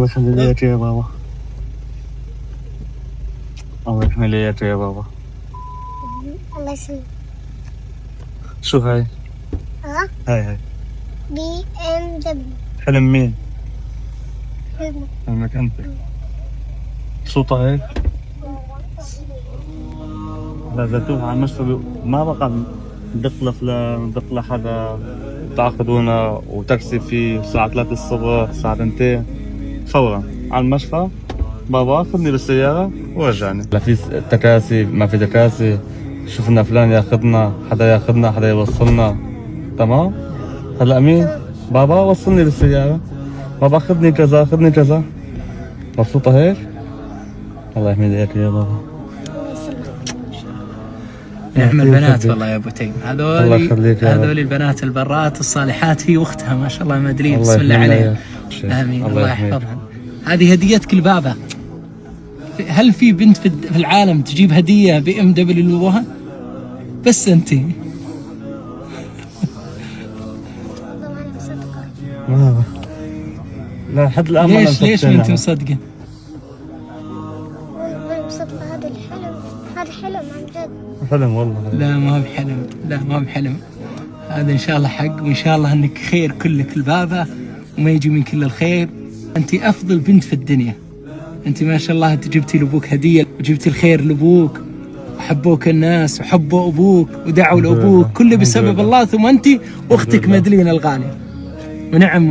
الله يخلي لك يا بابا. الله يخلي لك يا بابا. الله يسلمك. شو هاي؟ هاي BMW. حلم مين؟ حلمك. حلمك انت. صوتها هيك؟ لا زيتون على المشفى ما بقى ندق لفلان ندق لحدا تاخذونا وتاكسي فيه الساعة 3 الصبح الساعة 2 فورا على المشفى. بابا خذني بالسيارة ورجعني. لا في تكاسي ما في تكاسي، شفنا فلان ياخذنا، حدا ياخذنا، حدا يوصلنا. تمام؟ هلا مين؟ بابا وصلني بالسيارة. بابا خذني كذا خذني كذا. مبسوطة هيك؟ الله يحمي اياك يا بابا. نعم البنات والله يا ابو تيم. الله يخليك يا رب. هذول البنات البرات الصالحات في اختها ما شاء الله مدلين بسم الله عليهم. امين الله يحفظها. هذه هديتك لبابا. هل في بنت في العالم تجيب هديه BMW لابوها؟ بس انت. ما لا حد الان ليش ما انت مصدقه؟ والله مصدقة. هذا الحلم، هذا حلم عن جد. حلم والله. لا ما هو بحلم، لا ما هو بحلم. هذا ان شاء الله حق، وان شاء الله انك خير كلك لبابا وما يجي من كل الخير. انت افضل بنت في الدنيا. انت ما شاء الله انت جبتي لابوك هديه وجبتي الخير لابوك وحبوك الناس وحبوا ابوك ودعوا لابوك، كله بسبب الله. ثم انت واختك مدلين الغاليه ونعم.